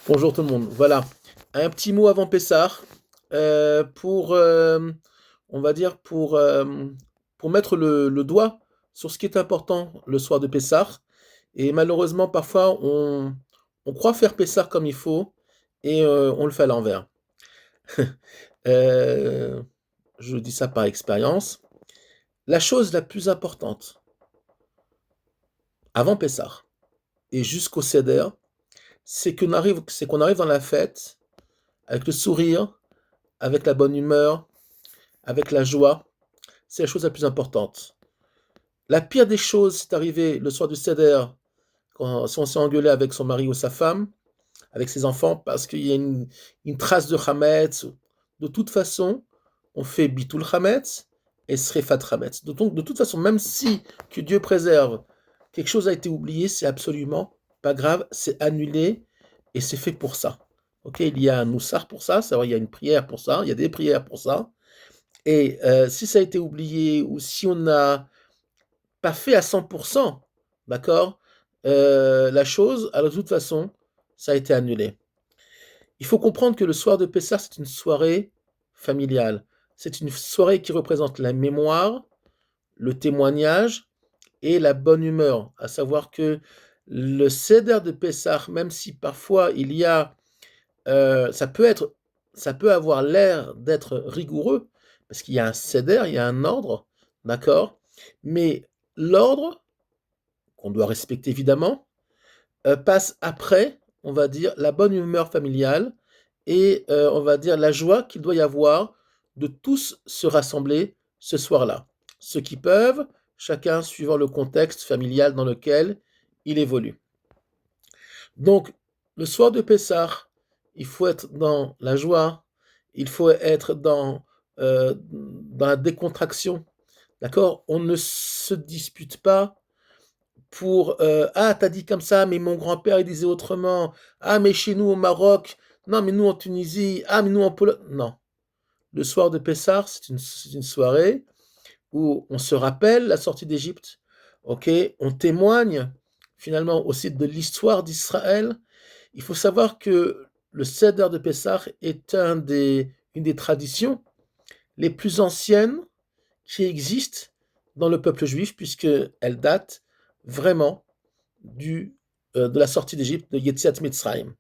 Bonjour tout le monde. Voilà, un petit mot avant Pessah pour, on va dire, pour mettre le doigt sur ce qui est important le soir de Pessah. Et malheureusement, parfois, on croit faire Pessah comme il faut et on le fait à l'envers. Euh, je dis ça par expérience. La chose la plus importante avant Pessah et jusqu'au Seder, c'est qu'on arrive dans la fête avec le sourire, avec la bonne humeur, avec la joie. C'est la chose la plus importante. La pire des choses, c'est arrivé le soir du Seder, si on s'est engueulé avec son mari ou sa femme, avec ses enfants, parce qu'il y a une trace de Hametz. De toute façon, on fait Bitul Hametz et Srefat Hametz. Donc, de toute façon, même si, que Dieu préserve, quelque chose a été oublié, c'est absolument pas grave, c'est annulé et c'est fait pour ça. Ok, il y a un Noussar pour ça, c'est-à-dire il y a une prière pour ça, il y a des prières pour ça. Et si ça a été oublié ou si on n'a pas fait à 100%, d'accord, la chose, alors de toute façon, ça a été annulé. Il faut comprendre que le soir de Pessah, c'est une soirée familiale. C'est une soirée qui représente la mémoire, le témoignage et la bonne humeur. À savoir que le Seder de Pessah, même si parfois il y a, ça peut être, ça peut avoir l'air d'être rigoureux, parce qu'il y a un Seder, il y a un ordre, d'accord? Mais l'ordre, qu'on doit respecter évidemment, passe après, on va dire, la bonne humeur familiale et on va dire la joie qu'il doit y avoir de tous se rassembler ce soir-là. Ceux qui peuvent, chacun suivant le contexte familial dans lequel il évolue. Donc, le soir de Pessah, il faut être dans la joie, il faut être dans la décontraction, d'accord? On ne se dispute pas pour ah, t'as dit comme ça, mais mon grand-père il disait autrement. Ah, mais chez nous au Maroc, non, mais nous en Tunisie, ah, mais nous en Pologne. Non. Le soir de Pessah, c'est une soirée où on se rappelle la sortie d'Égypte, ok? On témoigne finalement aussi de l'histoire d'Israël. Il faut savoir que le Seder de Pessah est une des traditions les plus anciennes qui existent dans le peuple juif, puisqu'elle date vraiment de la sortie d'Égypte, de Yetziat Mitzrayim.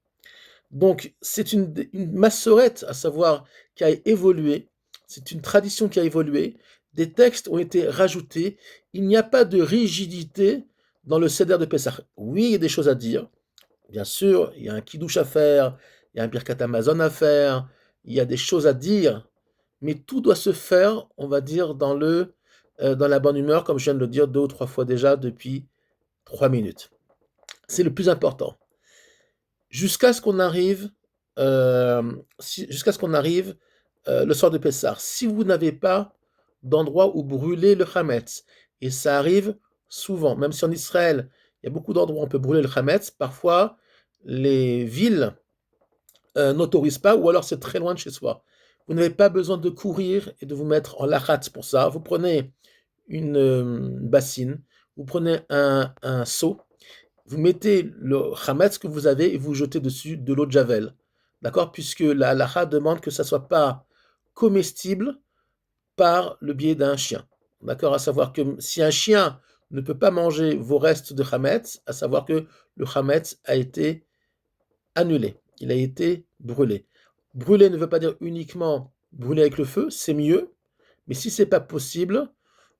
Donc, c'est une massorette, à savoir, qui a évolué. C'est une tradition qui a évolué. Des textes ont été rajoutés. Il n'y a pas de rigidité dans le Seder de Pessah. Oui, il y a des choses à dire. Bien sûr, il y a un kiddush à faire, il y a un birkat Amazon à faire, il y a des choses à dire, mais tout doit se faire, on va dire, dans la bonne humeur, comme je viens de le dire 2 ou 3 fois déjà depuis 3 minutes. C'est le plus important. Jusqu'à ce qu'on arrive, jusqu'à ce qu'on arrive le soir de Pessah. Si vous n'avez pas d'endroit où brûler le Hametz, et ça arrive souvent, même si en Israël, il y a beaucoup d'endroits où on peut brûler le Hametz, parfois les villes n'autorisent pas, ou alors c'est très loin de chez soi. Vous n'avez pas besoin de courir et de vous mettre en lahat pour ça. Vous prenez une bassine, vous prenez un seau, vous mettez le chametz que vous avez et vous jetez dessus de l'eau de javel. D'accord? Puisque la halakha demande que ça ne soit pas comestible par le biais d'un chien. D'accord? À savoir que si un chien ne peut pas manger vos restes de chametz, à savoir que le chametz a été annulé. Il a été brûlé. Brûler ne veut pas dire uniquement brûler avec le feu, c'est mieux. Mais si c'est pas possible,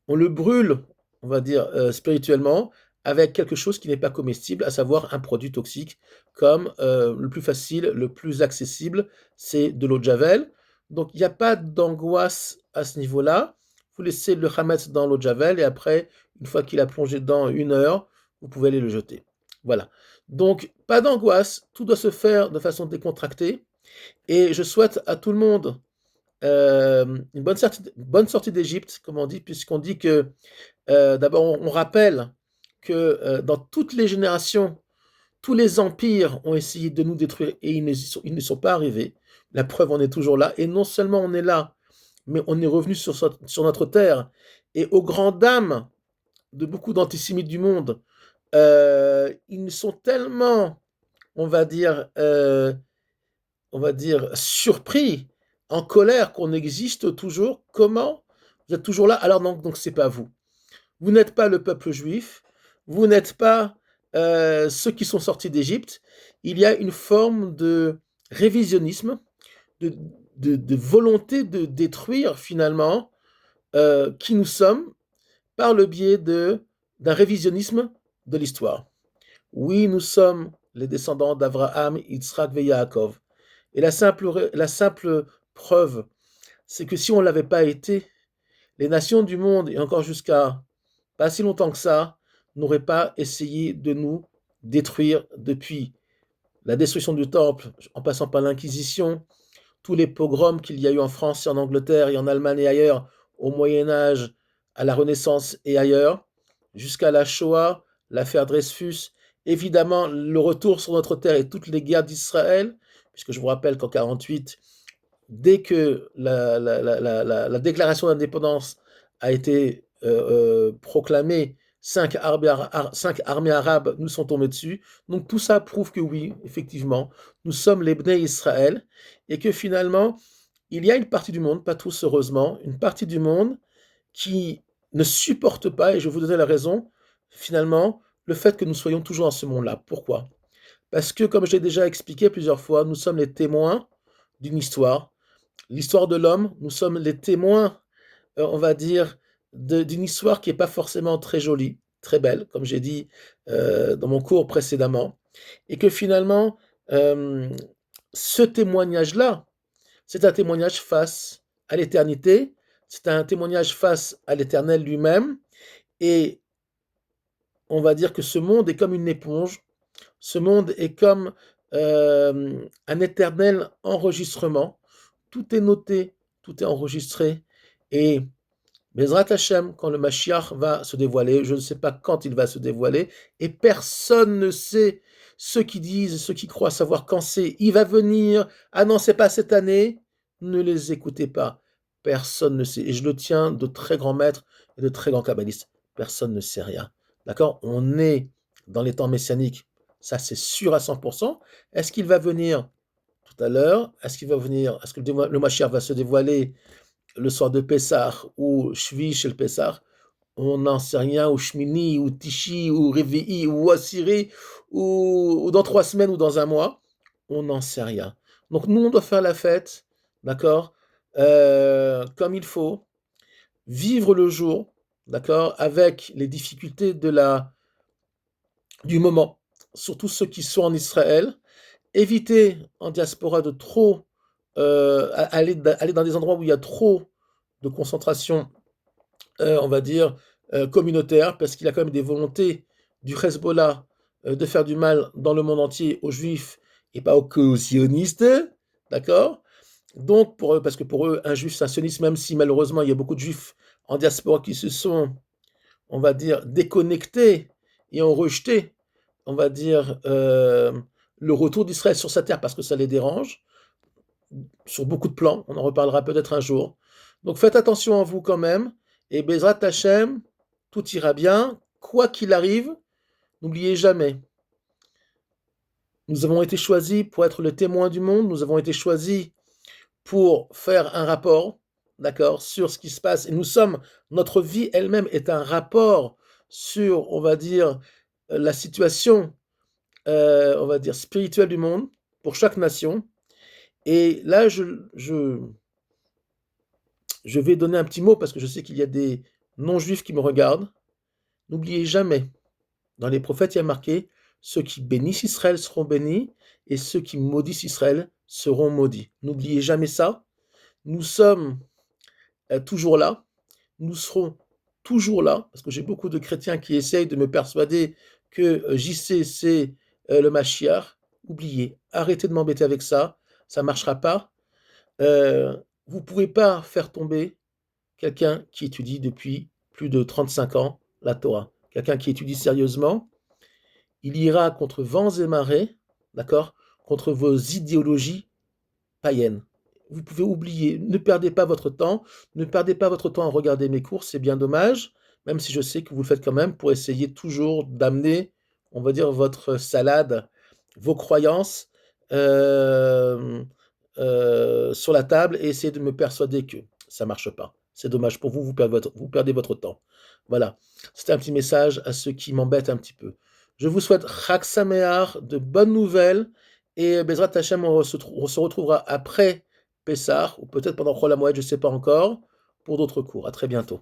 on le brûle, on va dire spirituellement, avec quelque chose qui n'est pas comestible, à savoir un produit toxique, comme le plus facile, le plus accessible, c'est de l'eau de javel. Donc il n'y a pas d'angoisse à ce niveau-là. Vous laissez le hametz dans l'eau de javel et après, une fois qu'il a plongé dedans 1 heure, vous pouvez aller le jeter. Voilà. Donc pas d'angoisse, tout doit se faire de façon décontractée. Et je souhaite à tout le monde une bonne sortie d'Égypte, comme on dit, puisqu'on dit que d'abord on rappelle que dans toutes les générations, tous les empires ont essayé de nous détruire et ils ne sont pas arrivés. La preuve, on est toujours là. Et non seulement on est là, mais on est revenu sur notre terre. Et aux grandes dames de beaucoup d'antisémites du monde, ils sont tellement on va dire, surpris, en colère qu'on existe toujours. Comment? Vous êtes toujours là? Alors non, donc c'est pas vous. Vous n'êtes pas le peuple juif, vous n'êtes pas ceux qui sont sortis d'Égypte. Il y a une forme de révisionnisme, de, de volonté de détruire finalement qui nous sommes par le biais d'un révisionnisme de l'histoire. Oui, nous sommes les descendants d'Abraham, Yitzhak et Yaakov. Et la simple preuve, c'est que si on ne l'avait pas été, les nations du monde, et encore jusqu'à pas si longtemps que ça, n'auraient pas essayé de nous détruire depuis la destruction du temple, en passant par l'Inquisition, tous les pogroms qu'il y a eu en France et en Angleterre et en Allemagne et ailleurs, au Moyen Âge, à la Renaissance et ailleurs, jusqu'à la Shoah, l'affaire Dreyfus, évidemment le retour sur notre terre et toutes les guerres d'Israël, puisque je vous rappelle qu'en 1948, dès que la déclaration d'indépendance a été proclamée, cinq armées arabes nous sont tombées dessus. Donc tout ça prouve que oui, effectivement, nous sommes les Bnei Israël et que finalement, il y a une partie du monde, pas tous heureusement, une partie du monde qui ne supporte pas, et je vais vous donner la raison, finalement, le fait que nous soyons toujours dans ce monde-là. Pourquoi? Parce que, comme j'ai déjà expliqué plusieurs fois, nous sommes les témoins d'une histoire. L'histoire de l'homme, nous sommes les témoins, on va dire, d'une histoire qui n'est pas forcément très jolie, très belle, comme j'ai dit dans mon cours précédemment, et que finalement, euh, ce témoignage-là, c'est un témoignage face à l'éternité, c'est un témoignage face à l'Éternel lui-même, et on va dire que ce monde est comme une éponge, ce monde est comme un éternel enregistrement, tout est noté, tout est enregistré, et Bezrat Hashem, quand le Mashiach va se dévoiler, je ne sais pas quand il va se dévoiler, et personne ne sait, ceux qui disent, ceux qui croient savoir quand c'est, il va venir, ah non, c'est pas cette année, ne les écoutez pas, personne ne sait, et je le tiens de très grands maîtres et de très grands kabbalistes, personne ne sait rien, d'accord? On est dans les temps messianiques, ça c'est sûr à 100%, est-ce qu'il va venir tout à l'heure? Est-ce qu'il va venir, est-ce que le Mashiach va se dévoiler le soir de Pessah ou Shvi chez le Pessah, on n'en sait rien, ou Shmini, ou Tishi, ou Revi'i, ou Asiri, ou dans 3 semaines, ou dans un mois, on n'en sait rien. Donc nous, on doit faire la fête, d'accord, comme il faut, vivre le jour, d'accord, avec les difficultés du moment, surtout ceux qui sont en Israël, éviter en diaspora de trop aller dans des endroits où il y a trop de concentration, on va dire, communautaire, parce qu'il y a quand même des volontés du Hezbollah de faire du mal dans le monde entier aux juifs et pas aux sionistes, d'accord? Donc, parce que pour eux, un juif, c'est un sioniste, même si malheureusement, il y a beaucoup de juifs en diaspora qui se sont, on va dire, déconnectés et ont rejeté, on va dire, le retour d'Israël sur sa terre parce que ça les dérange, sur beaucoup de plans, on en reparlera peut-être un jour. Donc faites attention à vous quand même, et Bezrat Hashem, tout ira bien, quoi qu'il arrive, n'oubliez jamais, nous avons été choisis pour être le témoin du monde, nous avons été choisis pour faire un rapport, d'accord, sur ce qui se passe, et notre vie elle-même est un rapport sur, on va dire, la situation, on va dire, spirituelle du monde, pour chaque nation, et là, je vais donner un petit mot parce que je sais qu'il y a des non-juifs qui me regardent. N'oubliez jamais, dans les prophètes, il y a marqué ceux qui bénissent Israël seront bénis et ceux qui maudissent Israël seront maudits. N'oubliez jamais ça. Nous sommes toujours là. Nous serons toujours là parce que j'ai beaucoup de chrétiens qui essayent de me persuader que JC c'est le Mashiach. Oubliez, arrêtez de m'embêter avec ça. Ça ne marchera pas. Vous ne pouvez pas faire tomber quelqu'un qui étudie depuis plus de 35 ans la Torah. Quelqu'un qui étudie sérieusement, il ira contre vents et marées, d'accord, contre vos idéologies païennes. Vous pouvez oublier, ne perdez pas votre temps, ne perdez pas votre temps à regarder mes cours, c'est bien dommage, même si je sais que vous le faites quand même pour essayer toujours d'amener, on va dire, votre salade, vos croyances sur la table et essayer de me persuader que ça marche pas. C'est dommage pour vous, vous perdez votre temps. Voilà, c'était un petit message à ceux qui m'embêtent un petit peu. Je vous souhaite Chag Sameach, de bonnes nouvelles, et Bezrat Hashem, on se retrouvera après Pessah, ou peut-être pendant Chol HaMoed, je ne sais pas encore, pour d'autres cours. À très bientôt.